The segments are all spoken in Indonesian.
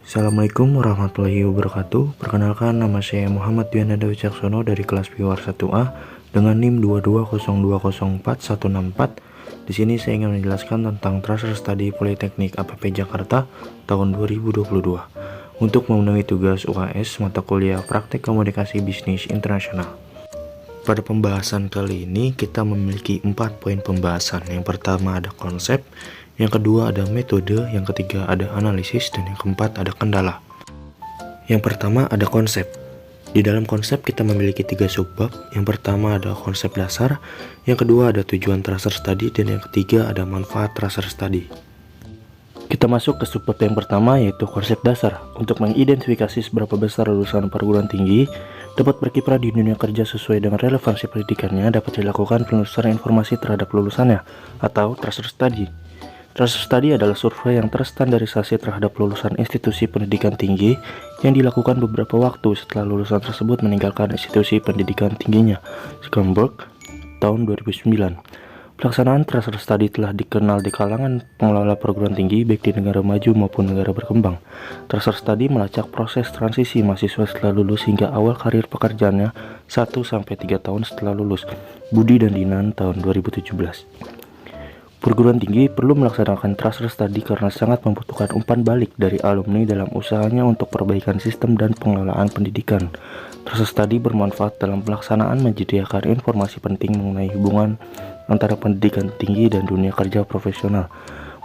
Assalamualaikum warahmatullahi wabarakatuh. Perkenalkan, nama saya Muhammad Dwiananda Wicaksono dari kelas Piwar 1A dengan NIM 220204164. Di sini saya ingin menjelaskan tentang Tracer Study Politeknik APP Jakarta tahun 2022 untuk memenuhi tugas UAS mata kuliah Praktek Komunikasi Bisnis Internasional. Pada pembahasan kali ini kita memiliki 4 poin pembahasan. Yang pertama ada konsep, yang kedua ada metode, yang ketiga ada analisis, dan yang keempat ada kendala. Yang pertama ada konsep. Di dalam konsep kita memiliki 3 subbab. Yang pertama ada konsep dasar, yang kedua ada tujuan tracer study, dan yang ketiga ada manfaat tracer study. Kita masuk ke subbab yang pertama, yaitu konsep dasar. Untuk mengidentifikasi seberapa besar lulusan perguruan tinggi dapat berkiprah di dunia kerja sesuai dengan relevansi pendidikannya, dapat dilakukan penelusuran informasi terhadap lulusannya atau tracer study. Tracer study adalah survei yang terstandarisasi terhadap lulusan institusi pendidikan tinggi yang dilakukan beberapa waktu setelah lulusan tersebut meninggalkan institusi pendidikan tingginya. Scumberg, tahun 2009. Pelaksanaan tracer study telah dikenal di kalangan pengelola perguruan tinggi baik di negara maju maupun negara berkembang. Tracer study melacak proses transisi mahasiswa setelah lulus hingga awal karir pekerjaannya 1-3 tahun setelah lulus. Budi dan Dinan, tahun 2017. Perguruan tinggi perlu melaksanakan tracer study karena sangat membutuhkan umpan balik dari alumni dalam usahanya untuk perbaikan sistem dan pengelolaan pendidikan. Tracer study bermanfaat dalam pelaksanaan menyediakan informasi penting mengenai hubungan antara pendidikan tinggi dan dunia kerja profesional,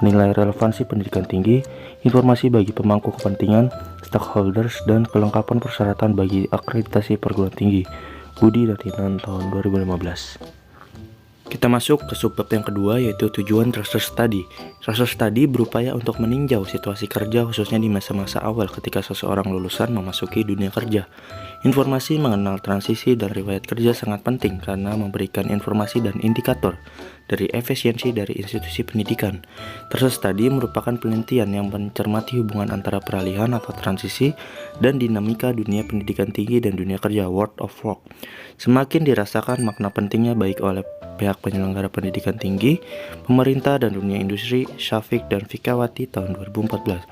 menilai relevansi pendidikan tinggi, informasi bagi pemangku kepentingan, stakeholders, dan kelengkapan persyaratan bagi akreditasi perguruan tinggi. Budi dan Dinan, tahun 2015. Kita masuk ke subbab yang kedua, yaitu tujuan tracer study. Tracer study berupaya untuk meninjau situasi kerja khususnya di masa-masa awal ketika seseorang lulusan memasuki dunia kerja. Informasi mengenal transisi dan riwayat kerja sangat penting karena memberikan informasi dan indikator dari efisiensi dari institusi pendidikan. Tracer study merupakan penelitian yang mencermati hubungan antara peralihan atau transisi dan dinamika dunia pendidikan tinggi dan dunia kerja (world of work). Semakin dirasakan makna pentingnya baik oleh pihak penyelenggara pendidikan tinggi, pemerintah, dan dunia industri. Syafiq dan Fikawati, tahun 2014.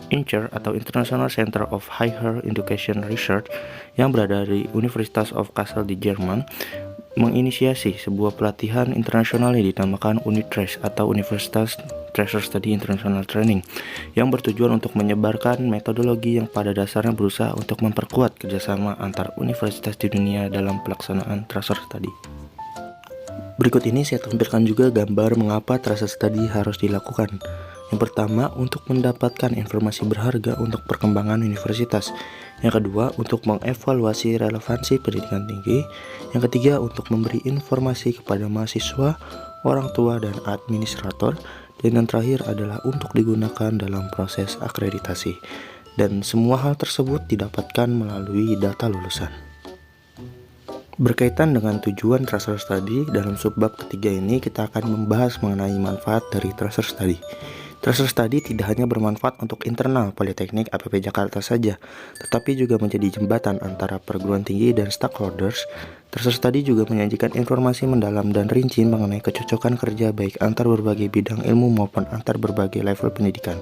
INCER atau International Center of Higher Education Research yang berada di Universitas of Kassel di Jerman menginisiasi sebuah pelatihan internasional yang dinamakan UniTrace atau Universitas Tracer Study International Training yang bertujuan untuk menyebarkan metodologi yang pada dasarnya berusaha untuk memperkuat kerjasama antar universitas di dunia dalam pelaksanaan tracer study. Berikut ini saya tampilkan juga gambar mengapa tracer study harus dilakukan. Yang pertama, untuk mendapatkan informasi berharga untuk perkembangan universitas. Yang kedua, untuk mengevaluasi relevansi pendidikan tinggi. Yang ketiga, untuk memberi informasi kepada mahasiswa, orang tua, dan administrator. Dan yang terakhir adalah untuk digunakan dalam proses akreditasi. Dan semua hal tersebut didapatkan melalui data lulusan. Berkaitan dengan tujuan tracer study, dalam subbab ketiga ini kita akan membahas mengenai manfaat dari tracer study. Tracer study tidak hanya bermanfaat untuk internal Politeknik APP Jakarta saja, tetapi juga menjadi jembatan antara perguruan tinggi dan stakeholders. Tracer study juga menyajikan informasi mendalam dan rinci mengenai kecocokan kerja baik antar berbagai bidang ilmu maupun antar berbagai level pendidikan.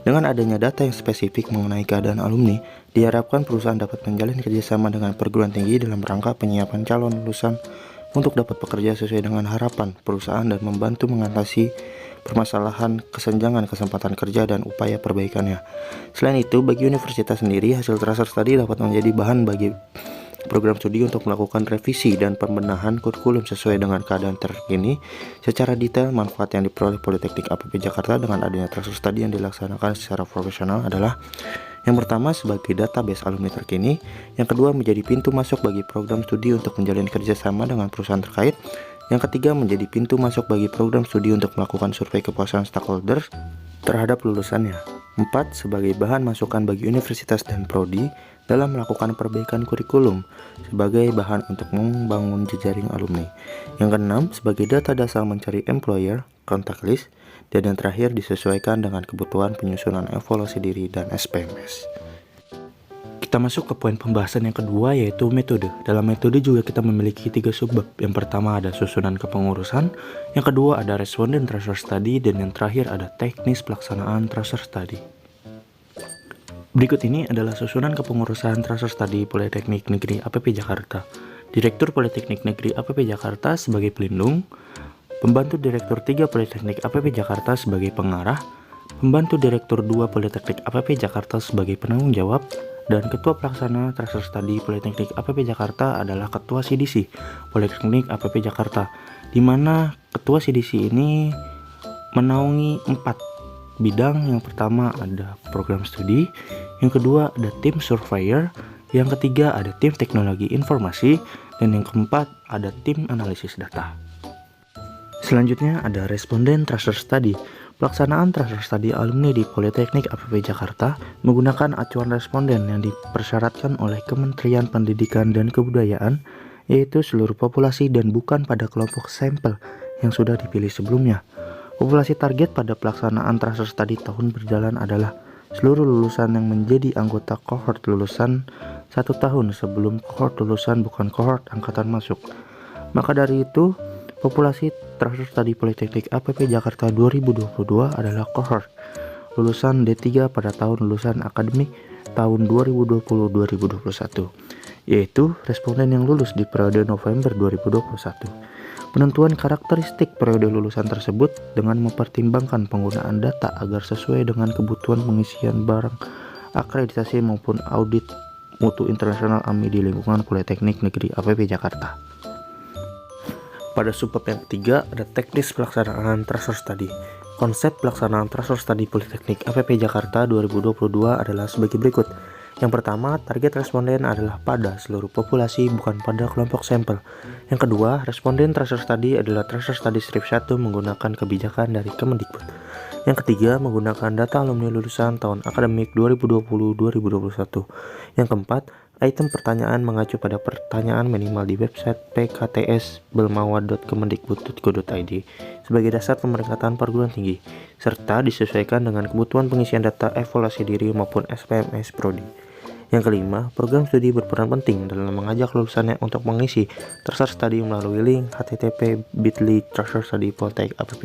Dengan adanya data yang spesifik mengenai keadaan alumni, diharapkan perusahaan dapat menjalin kerjasama dengan perguruan tinggi dalam rangka penyiapan calon lulusan untuk dapat bekerja sesuai dengan harapan perusahaan dan membantu mengatasi permasalahan kesenjangan kesempatan kerja dan upaya perbaikannya. Selain itu, bagi universitas sendiri, hasil tracer study dapat menjadi bahan bagi program studi untuk melakukan revisi dan pembenahan kurikulum sesuai dengan keadaan terkini. Secara detail, manfaat yang diperoleh Politeknik APP Jakarta dengan adanya tracer study yang dilaksanakan secara profesional adalah: yang pertama, sebagai database alumni terkini. Yang kedua, menjadi pintu masuk bagi program studi untuk menjalin kerjasama dengan perusahaan terkait. Yang ketiga, menjadi pintu masuk bagi program studi untuk melakukan survei kepuasan stakeholders terhadap lulusannya. 4. Sebagai bahan masukan bagi universitas dan prodi dalam melakukan perbaikan kurikulum sebagai bahan untuk membangun jejaring alumni. Yang keenam, sebagai data dasar mencari employer, contact list. Dan yang terakhir, disesuaikan dengan kebutuhan penyusunan evaluasi diri dan SPMS. Kita masuk ke poin pembahasan yang kedua, yaitu metode. Dalam metode juga kita memiliki 3 subbab. Yang pertama ada susunan kepengurusan, yang kedua ada responden tracer study, dan yang terakhir ada teknis pelaksanaan tracer study. Berikut ini adalah susunan kepengurusan Transfer Study Politeknik Negeri APP Jakarta. Direktur Politeknik Negeri APP Jakarta sebagai pelindung, Pembantu Direktur 3 Politeknik APP Jakarta sebagai pengarah, Pembantu Direktur 2 Politeknik APP Jakarta sebagai penanggung jawab, dan Ketua Pelaksana Transfer Study Politeknik APP Jakarta adalah Ketua CDC Politeknik APP Jakarta, di mana Ketua CDC ini menaungi 4 bidang. Yang pertama ada program studi, yang kedua ada tim surveyor, yang ketiga ada tim teknologi informasi, dan yang keempat ada tim analisis data. Selanjutnya ada responden transfer study. Pelaksanaan transfer study alumni di Politeknik APP Jakarta menggunakan acuan responden yang dipersyaratkan oleh Kementerian Pendidikan dan Kebudayaan, yaitu seluruh populasi dan bukan pada kelompok sampel yang sudah dipilih sebelumnya. Populasi target pada pelaksanaan transfer study tahun berjalan adalah seluruh lulusan yang menjadi anggota kohort lulusan 1 tahun sebelum kohort lulusan bukan kohort angkatan masuk. Maka dari itu, populasi transfer study Politeknik APP Jakarta 2022 adalah kohort lulusan D3 pada tahun lulusan akademik tahun 2020-2021, yaitu responden yang lulus di periode November 2021. Penentuan karakteristik periode lulusan tersebut dengan mempertimbangkan penggunaan data agar sesuai dengan kebutuhan pengisian barang akreditasi maupun audit mutu internasional AMI di lingkungan Politeknik Negeri APP Jakarta. Pada subbab yang ketiga ada teknis pelaksanaan transfer study. Konsep pelaksanaan transfer study Politeknik APP Jakarta 2022 adalah sebagai berikut. Yang pertama, target responden adalah pada seluruh populasi, bukan pada kelompok sampel. Yang kedua, responden transfer study adalah transfer study strip 1 menggunakan kebijakan dari Kemendikbud. Yang ketiga, menggunakan data alumni lulusan tahun akademik 2020-2021. Yang keempat, item pertanyaan mengacu pada pertanyaan minimal di website pkts.belmawa.kemendikbud.go.id sebagai dasar pemeringkatan perguruan tinggi, serta disesuaikan dengan kebutuhan pengisian data evaluasi diri maupun SPMS Prodi. Yang kelima, program studi berperan penting dalam mengajak lulusannya untuk mengisi transfer study melalui link http://bit.ly/transfer-study-politek-app.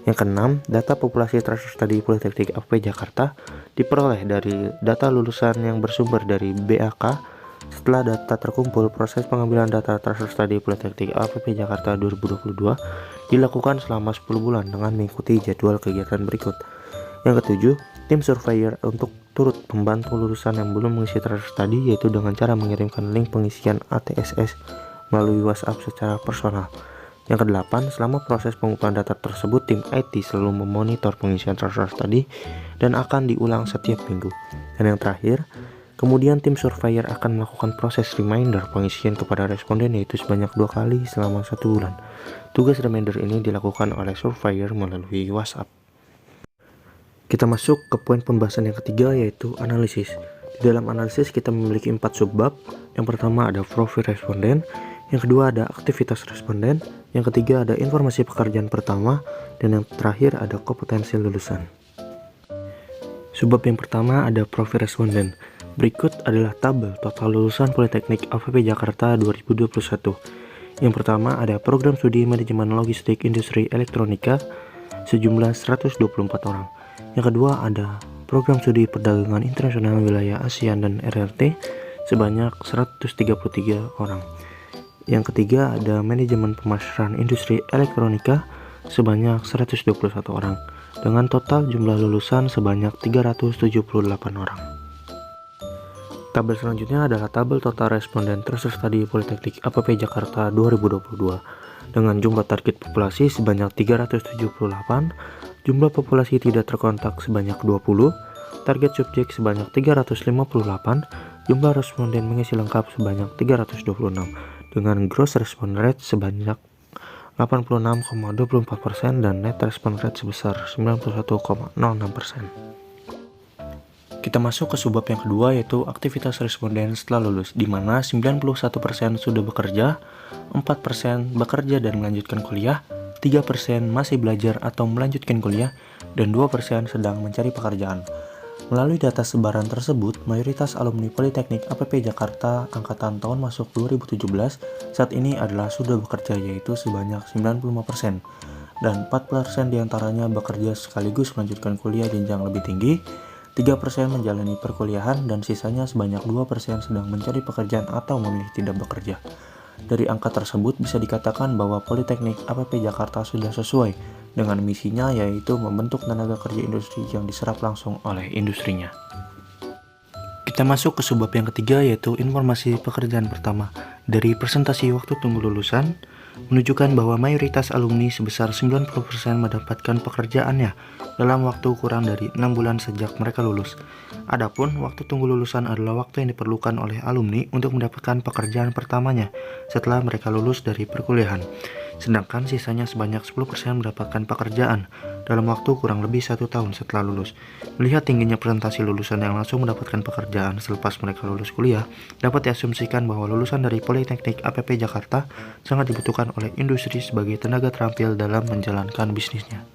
Yang keenam, data populasi transfer study Politeknik APP Jakarta diperoleh dari data lulusan yang bersumber dari BAK. Setelah data terkumpul, proses pengambilan data transfer study Politeknik APP Jakarta 2022 dilakukan selama 10 bulan dengan mengikuti jadwal kegiatan berikut. Yang ketujuh, tim surveyor untuk turut membantu lulusan yang belum mengisi transfer study, yaitu dengan cara mengirimkan link pengisian ATSS melalui WhatsApp secara personal. Yang kedelapan, selama proses pengumpulan data tersebut, tim IT selalu memonitor pengisian transfer study dan akan diulang setiap minggu. Dan yang terakhir, kemudian tim surveyor akan melakukan proses reminder pengisian kepada responden, yaitu sebanyak 2 kali selama 1 bulan. Tugas reminder ini dilakukan oleh surveyor melalui WhatsApp. Kita masuk ke poin pembahasan yang ketiga, yaitu analisis. Di dalam analisis kita memiliki 4 subbab. Yang pertama ada profil responden, yang kedua ada aktivitas responden, yang ketiga ada informasi pekerjaan pertama, dan yang terakhir ada kompetensi lulusan. Subbab yang pertama ada profil responden. Berikut adalah tabel total lulusan Politeknik APP Jakarta 2021. Yang pertama ada program studi manajemen logistik industri elektronika sejumlah 124 orang. Yang kedua ada program studi perdagangan internasional wilayah ASEAN dan RRT sebanyak 133 orang. Yang ketiga ada manajemen pemasaran industri elektronika sebanyak 121 orang dengan total jumlah lulusan sebanyak 378 orang. Tabel selanjutnya adalah tabel total responden transfer study Politeknik APP Jakarta 2022 dengan jumlah target populasi sebanyak 378, jumlah populasi tidak terkontak sebanyak 20, target subjek sebanyak 358, jumlah responden mengisi lengkap sebanyak 326, dengan gross response rate sebanyak 86,24% dan net response rate sebesar 91,06%. Kita masuk ke subbab yang kedua, yaitu aktivitas responden setelah lulus, di mana 91% sudah bekerja, 4% bekerja dan melanjutkan kuliah, 3% masih belajar atau melanjutkan kuliah, dan 2% sedang mencari pekerjaan. Melalui data sebaran tersebut, mayoritas alumni Politeknik APP Jakarta angkatan tahun masuk 2017 saat ini adalah sudah bekerja, yaitu sebanyak 95%, dan 4% diantaranya bekerja sekaligus melanjutkan kuliah jenjang lebih tinggi, 3% menjalani perkuliahan, dan sisanya sebanyak 2% sedang mencari pekerjaan atau memilih tidak bekerja. Dari angka tersebut bisa dikatakan bahwa Politeknik APP Jakarta sudah sesuai dengan misinya, yaitu membentuk tenaga kerja industri yang diserap langsung oleh industrinya. Kita masuk ke subbab yang ketiga, yaitu informasi pekerjaan pertama. Dari presentasi waktu tunggu lulusan menunjukkan bahwa mayoritas alumni sebesar 90% mendapatkan pekerjaannya dalam waktu kurang dari 6 bulan sejak mereka lulus. Adapun waktu tunggu lulusan adalah waktu yang diperlukan oleh alumni untuk mendapatkan pekerjaan pertamanya setelah mereka lulus dari perkuliahan. Sedangkan sisanya sebanyak 10% mendapatkan pekerjaan dalam waktu kurang lebih 1 tahun setelah lulus. Melihat tingginya presentasi lulusan yang langsung mendapatkan pekerjaan selepas mereka lulus kuliah, dapat diasumsikan bahwa lulusan dari Politeknik APP Jakarta sangat dibutuhkan oleh industri sebagai tenaga terampil dalam menjalankan bisnisnya.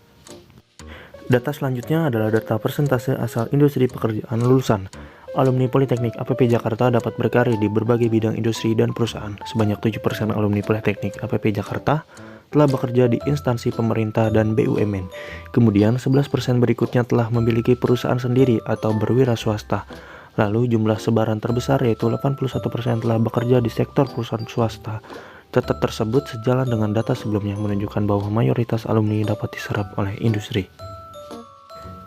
Data selanjutnya adalah data persentase asal industri pekerjaan lulusan. Alumni Politeknik APP Jakarta dapat berkarir di berbagai bidang industri dan perusahaan. Sebanyak 7% alumni Politeknik APP Jakarta telah bekerja di instansi pemerintah dan BUMN. Kemudian 11% berikutnya telah memiliki perusahaan sendiri atau berwira swasta. Lalu jumlah sebaran terbesar yaitu 81% telah bekerja di sektor perusahaan swasta. Data tersebut sejalan dengan data sebelumnya menunjukkan bahwa mayoritas alumni dapat diserap oleh industri.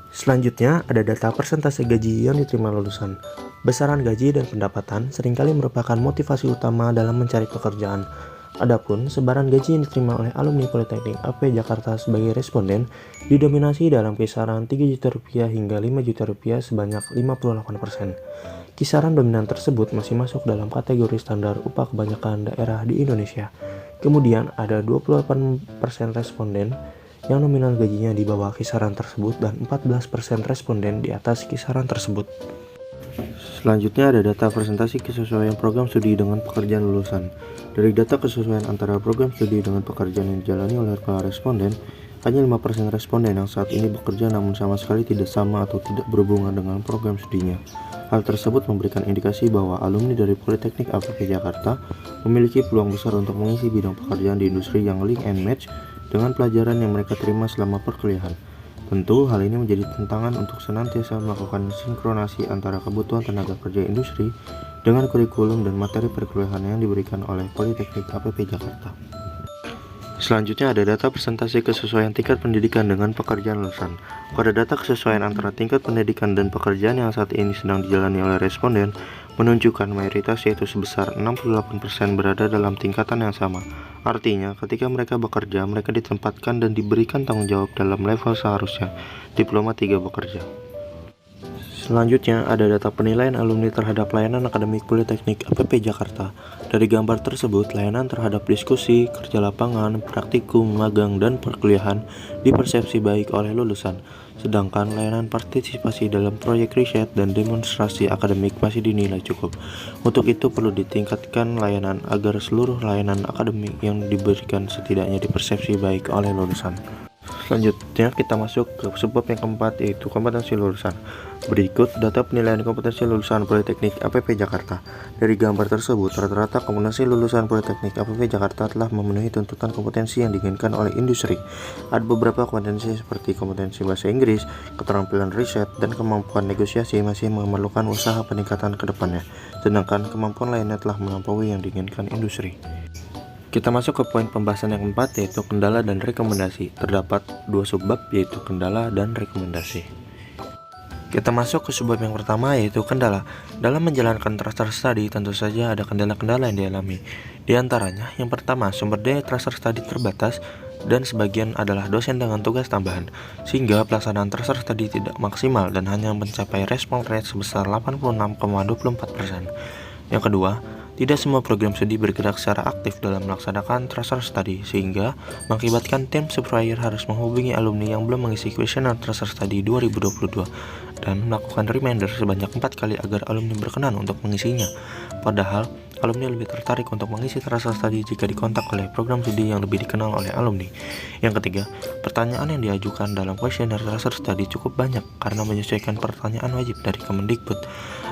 Selanjutnya ada data persentase gaji yang diterima lulusan. Besaran gaji dan pendapatan seringkali merupakan motivasi utama dalam mencari pekerjaan. Adapun sebaran gaji yang diterima oleh alumni Politeknik APP Jakarta sebagai responden didominasi dalam kisaran 3 juta rupiah hingga 5 juta rupiah sebanyak 58%. Kisaran dominan tersebut masih masuk dalam kategori standar upah kebanyakan daerah di Indonesia. Kemudian ada 28% responden yang nominal gajinya di bawah kisaran tersebut dan 14% responden di atas kisaran tersebut. Selanjutnya ada data presentasi kesesuaian program studi dengan pekerjaan lulusan. Dari data kesesuaian antara program studi dengan pekerjaan yang dijalani oleh para responden, hanya 5% responden yang saat ini bekerja namun sama sekali tidak sama atau tidak berhubungan dengan program studinya. Hal tersebut memberikan indikasi bahwa alumni dari Politeknik APP Jakarta memiliki peluang besar untuk mengisi bidang pekerjaan di industri yang link and match dengan pelajaran yang mereka terima selama perkuliahan. Tentu hal ini menjadi tantangan untuk senantiasa melakukan sinkronasi antara kebutuhan tenaga kerja industri dengan kurikulum dan materi perkuliahan yang diberikan oleh Politeknik APP Jakarta. Selanjutnya ada data presentasi kesesuaian tingkat pendidikan dengan pekerjaan lulusan. Pada data kesesuaian antara tingkat pendidikan dan pekerjaan yang saat ini sedang dijalani oleh responden menunjukkan mayoritas yaitu sebesar 68% berada dalam tingkatan yang sama. Artinya, ketika mereka bekerja, mereka ditempatkan dan diberikan tanggung jawab dalam level seharusnya, diploma 3 bekerja. Selanjutnya ada data penilaian alumni terhadap layanan akademik Politeknik APP Jakarta. Dari gambar tersebut, layanan terhadap diskusi, kerja lapangan, praktikum, magang, dan perkuliahan dipersepsi baik oleh lulusan. Sedangkan layanan partisipasi dalam proyek riset dan demonstrasi akademik masih dinilai cukup. Untuk itu perlu ditingkatkan layanan agar seluruh layanan akademik yang diberikan setidaknya dipersepsi baik oleh lulusan. Selanjutnya kita masuk ke subbab yang keempat, yaitu kompetensi lulusan. Berikut data penilaian kompetensi lulusan Politeknik APP Jakarta. Dari gambar tersebut, rata-rata kompetensi lulusan Politeknik APP Jakarta telah memenuhi tuntutan kompetensi yang diinginkan oleh industri. Ada beberapa kompetensi seperti kompetensi bahasa Inggris, keterampilan riset, dan kemampuan negosiasi masih memerlukan usaha peningkatan ke depannya. Sedangkan kemampuan lainnya telah melampaui yang diinginkan industri. Kita masuk ke poin pembahasan yang keempat, yaitu kendala dan rekomendasi. Terdapat 2 subbab, yaitu kendala dan rekomendasi. Kita masuk ke subbab yang pertama, yaitu kendala. Dalam menjalankan Tracer Study, tentu saja ada kendala-kendala yang dialami. Di antaranya, yang pertama, sumber daya Tracer Study terbatas dan sebagian adalah dosen dengan tugas tambahan, sehingga pelaksanaan Tracer Study tidak maksimal dan hanya mencapai response rate sebesar 86,24%. Yang kedua, tidak semua program studi bergerak secara aktif dalam melaksanakan Tracer Study, sehingga mengakibatkan tim supplier harus menghubungi alumni yang belum mengisi kuesioner Tracer Study 2022 dan melakukan reminder sebanyak 4 kali agar alumni berkenan untuk mengisinya. Padahal, alumni lebih tertarik untuk mengisi Tracer Study jika dikontak oleh program studi yang lebih dikenal oleh alumni. Yang ketiga, pertanyaan yang diajukan dalam kuesioner Tracer Study cukup banyak karena menyesuaikan pertanyaan wajib dari Kemendikbud.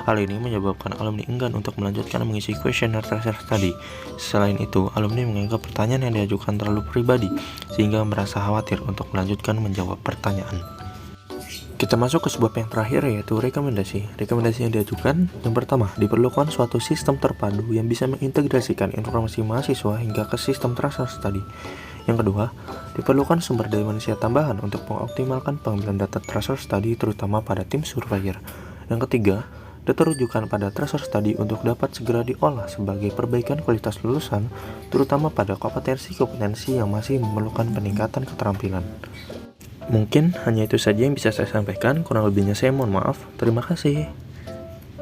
Hal ini menyebabkan alumni enggan untuk melanjutkan mengisi kuesioner Tracer Study. Selain itu, alumni menganggap pertanyaan yang diajukan terlalu pribadi, sehingga merasa khawatir untuk melanjutkan menjawab pertanyaan. Kita masuk ke sebuah yang terakhir, yaitu rekomendasi. Rekomendasi yang diajukan, yang pertama, diperlukan suatu sistem terpadu yang bisa mengintegrasikan informasi mahasiswa hingga ke sistem Tracer Study. Yang kedua, diperlukan sumber daya manusia tambahan untuk mengoptimalkan pengambilan data Tracer Study terutama pada tim surveyor. Yang ketiga, data rujukan pada Tracer Study untuk dapat segera diolah sebagai perbaikan kualitas lulusan, terutama pada kompetensi-kompetensi yang masih memerlukan peningkatan keterampilan. Mungkin hanya itu saja yang bisa saya sampaikan, kurang lebihnya saya mohon maaf. Terima kasih.